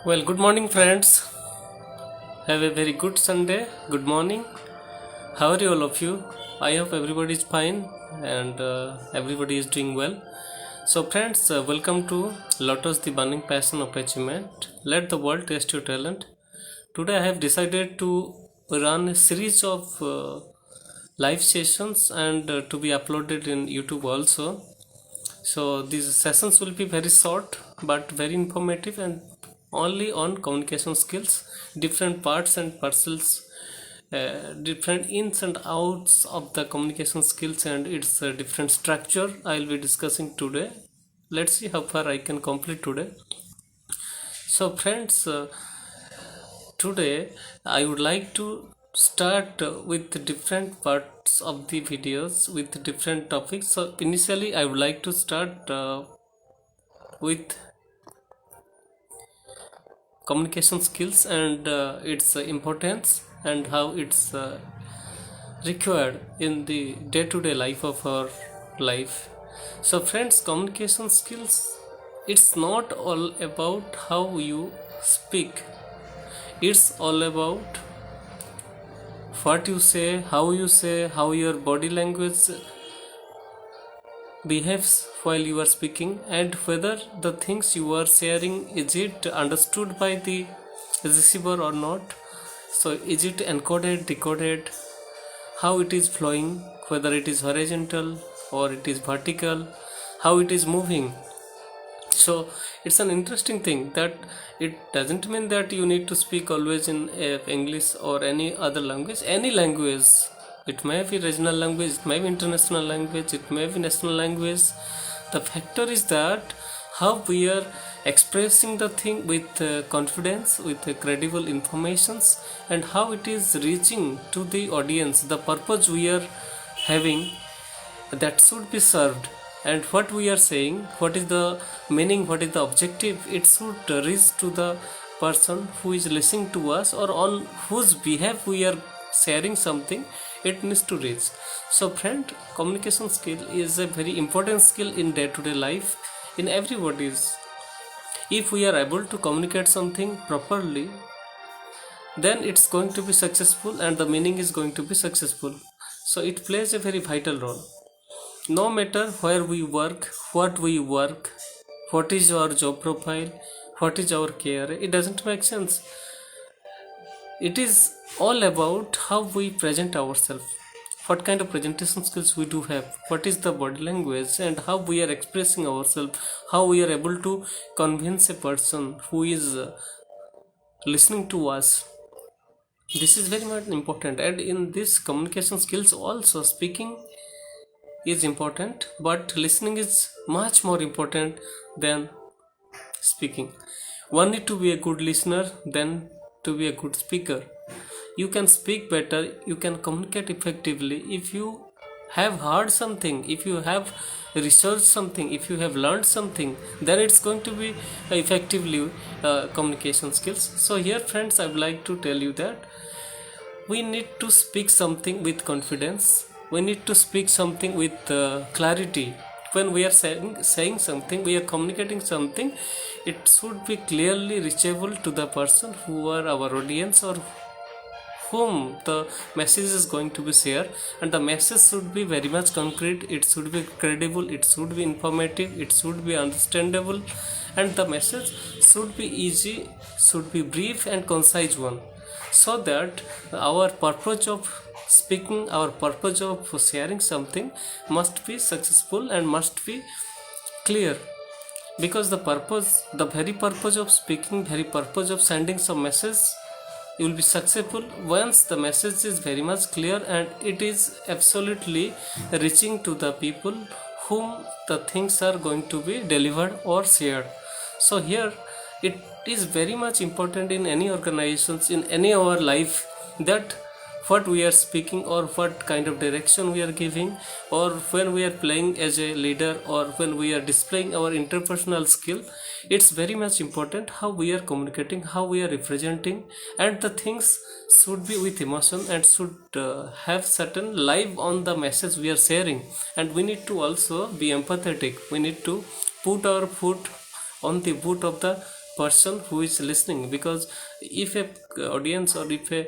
Well, good morning, friends. Have a very good Sunday. Good morning. How are you, all of you? I hope everybody is fine and everybody is doing well. So, friends, welcome to Lotus, the Burning Passion of Achievement. Let the world test your talent. Today, I have decided to run a series of live sessions and to be uploaded in YouTube also. So these sessions will be very short but very informative and only on communication skills, different parts and parcels, different ins and outs of the communication skills and its different structure I will be discussing today. Let's see how far I can complete today. So friends, today I would like to start with different parts of the videos with different topics. So initially I would like to start with communication skills and its importance and how it's required in the day-to-day life of our life. So friends, communication skills, it's not all about how you speak, it's all about what you say, how your body language behaves while you are speaking, and whether the things you are sharing is it understood by the receiver or not. So is it encoded, decoded, how it is flowing, whether it is horizontal or it is vertical, how it is moving. So it's an interesting thing that it doesn't mean that you need to speak always in English or any other language. Any language, it may be regional language, it may be international language, it may be national language. The factor is that how we are expressing the thing with confidence, with credible informations, and how it is reaching to the audience, the purpose we are having, that should be served, and what we are saying, what is the meaning, what is the objective, it should reach to the person who is listening to us or on whose behalf we are sharing something. It needs to reach. So friend, communication skill is a very important skill in day-to-day life in everybody's. If we are able to communicate something properly, then it's going to be successful and the meaning is going to be successful. So it plays a very vital role. No matter where we work, what we work, what is our job profile, what is our career, it doesn't make sense. It is all about how we present ourselves, what kind of presentation skills we do have, what is the body language, and how we are expressing ourselves, how we are able to convince a person who is listening to us. This is very much important, and in this communication skills also, speaking is important, but listening is much more important than speaking. One need to be a good listener than to be a good speaker. You can speak better, you can communicate effectively if you have heard something, if you have researched something, if you have learned something, then it's going to be effectively communication skills. So here friends, I would like to tell you that we need to speak something with confidence, we need to speak something with clarity. When we are saying something, we are communicating something, it should be clearly reachable to the person who are our audience or whom the message is going to be shared, and the message should be very much concrete, it should be credible, it should be informative, it should be understandable, and the message should be easy, should be brief and concise one, so that our purpose of speaking, our purpose of sharing something must be successful and must be clear. Because the very purpose of speaking, very purpose of sending some message, you will be successful once the message is very much clear and it is absolutely reaching to the people whom the things are going to be delivered or shared. So here it is very much important in any organizations, in any of our life, that what we are speaking or what kind of direction we are giving, or when we are playing as a leader or when we are displaying our interpersonal skill, it's very much important how we are communicating, how we are representing, and the things should be with emotion and should have certain live on the message we are sharing. And we need to also be empathetic, we need to put our foot on the boot of the person who is listening. Because if a audience, or if a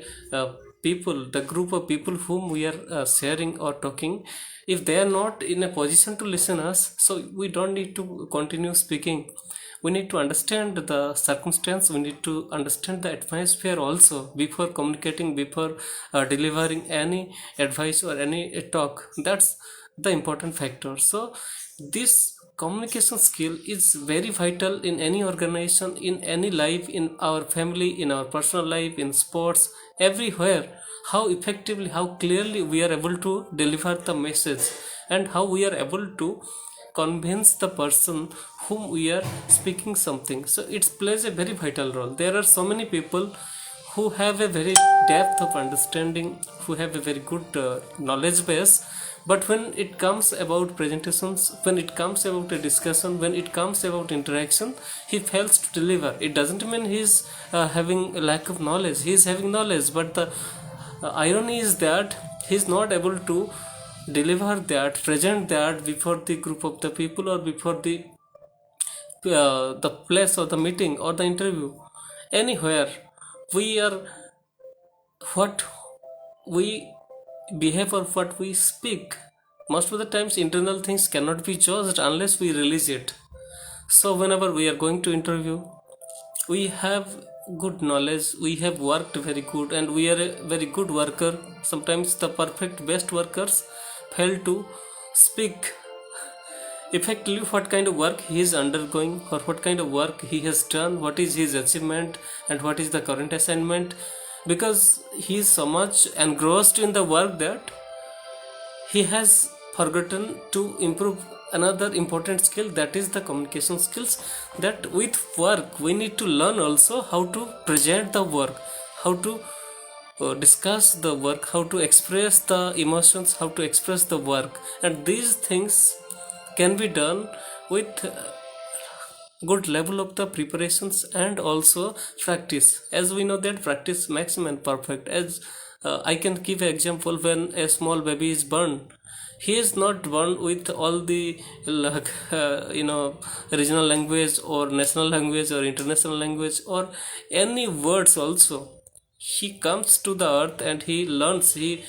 people, the group of people whom we are sharing or talking, if they are not in a position to listen us, so we don't need to continue speaking. We need to understand the circumstance, we need to understand the atmosphere also before communicating, before delivering any advice or any talk. That's the important factor. So this communication skill is very vital in any organization, in any life, in our family, in our personal life, in sports, everywhere. How effectively, how clearly we are able to deliver the message, and how we are able to convince the person whom we are speaking something. So it plays a very vital role. There are so many people who have a very depth of understanding, who have a very good knowledge base, but when it comes about presentations, when it comes about a discussion, when it comes about interaction, he fails to deliver. It doesn't mean he's having a lack of knowledge. He is having knowledge, but the irony is that he's not able to deliver that, present that before the group of the people, or before the place or the meeting or the interview, anywhere. We are, what we behave or what we speak, most of the times internal things cannot be judged unless we release it. So whenever we are going to interview, we have good knowledge, we have worked very good, and we are a very good worker. Sometimes the perfect best workers fail to speak effectively what kind of work he is undergoing, or what kind of work he has done, what is his achievement, and what is the current assignment, because he is so much engrossed in the work that he has forgotten to improve another important skill, that is the communication skills. That with work we need to learn also how to present the work, how to discuss the work, how to express the emotions, how to express the work. And these things can be done with good level of the preparations and also practice. As we know that practice makes man perfect. As I can give an example, when a small baby is born, he is not born with all the regional language or national language or international language or any words also. He comes to the earth and he learns, he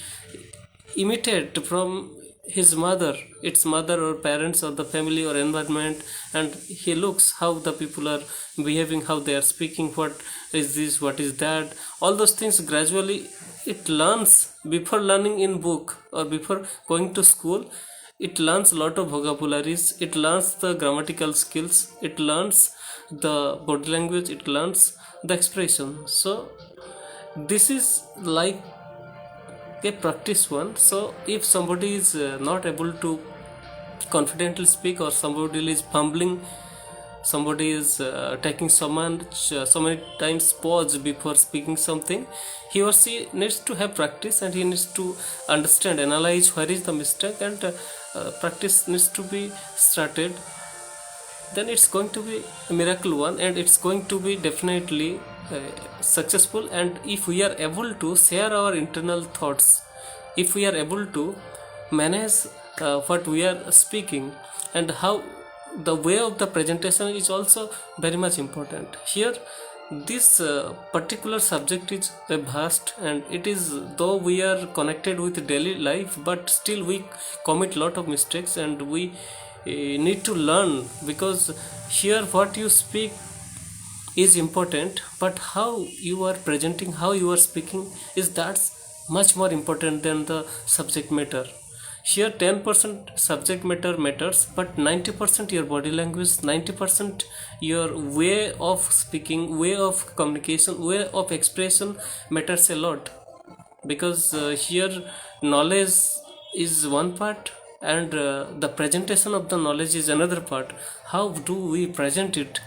imitate from his mother, its mother or parents or the family or environment, and he looks how the people are behaving, how they are speaking, what is this, what is that, all those things gradually it learns. Before learning in book or before going to school, it learns a lot of vocabularies, it learns the grammatical skills, it learns the body language, it learns the expression. So this is like a practice one. So if somebody is not able to confidently speak, or somebody is fumbling, somebody is taking so many times pause before speaking something, he or she needs to have practice, and he needs to understand, analyze where is the mistake, and practice needs to be started. Then it's going to be a miracle one, and it's going to be definitely successful. And if we are able to share our internal thoughts, if we are able to manage what we are speaking, and how the way of the presentation is also very much important here. This particular subject is vast, and it is, though we are connected with daily life, but still we commit lot of mistakes, and we need to learn, because here what you speak is important, but how you are presenting, how you are speaking, is that's much more important than the subject matter. Here 10% subject matter matters, but 90% your body language, 90% your way of speaking, way of communication, way of expression matters a lot. Because here knowledge is one part, and the presentation of the knowledge is another part. How do we present it,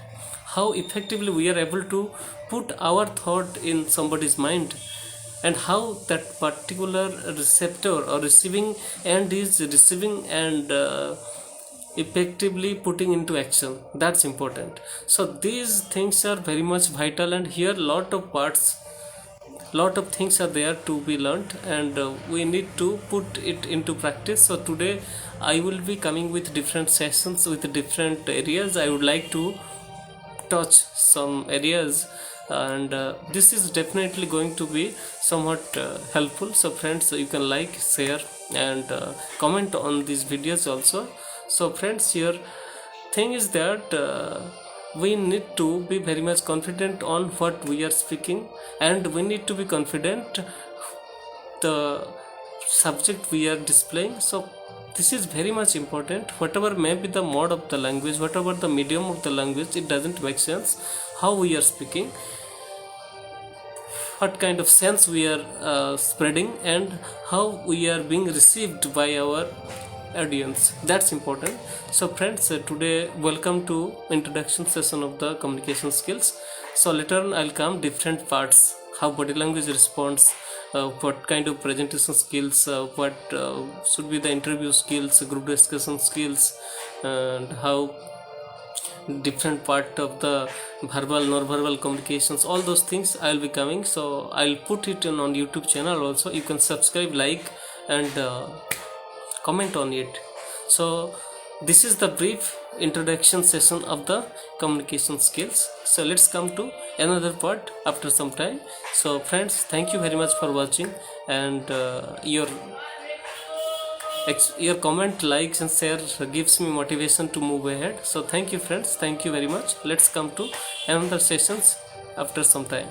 how effectively we are able to put our thought in somebody's mind, and how that particular receptor or receiving end is receiving and effectively putting into action, that's important. So these things are very much vital, and here lot of parts, lot of things are there to be learned, and we need to put it into practice. So today I will be coming with different sessions with different areas. I would like to touch some areas, and this is definitely going to be somewhat helpful. So friends, you can like, share, and comment on these videos also. So friends, here thing is that we need to be very much confident on what we are speaking, and we need to be confident the subject we are displaying. So this is very much important. Whatever may be the mode of the language, whatever the medium of the language, it doesn't make sense how we are speaking, what kind of sense we are spreading, and how we are being received by our audience. That's important. So friends, today welcome to introduction session of the communication skills. So later on I'll come different parts, how body language responds, what kind of presentation skills, what should be the interview skills, group discussion skills, and how different part of the verbal non-verbal communications, all those things I'll be coming. So I'll put it on YouTube channel also. You can subscribe, like, and comment on it. So this is the brief introduction session of the communication skills. So let's come to another part after some time. So friends, thank you very much for watching, and your comment, likes, and share gives me motivation to move ahead. So thank you friends, thank you very much. Let's come to another sessions after some time.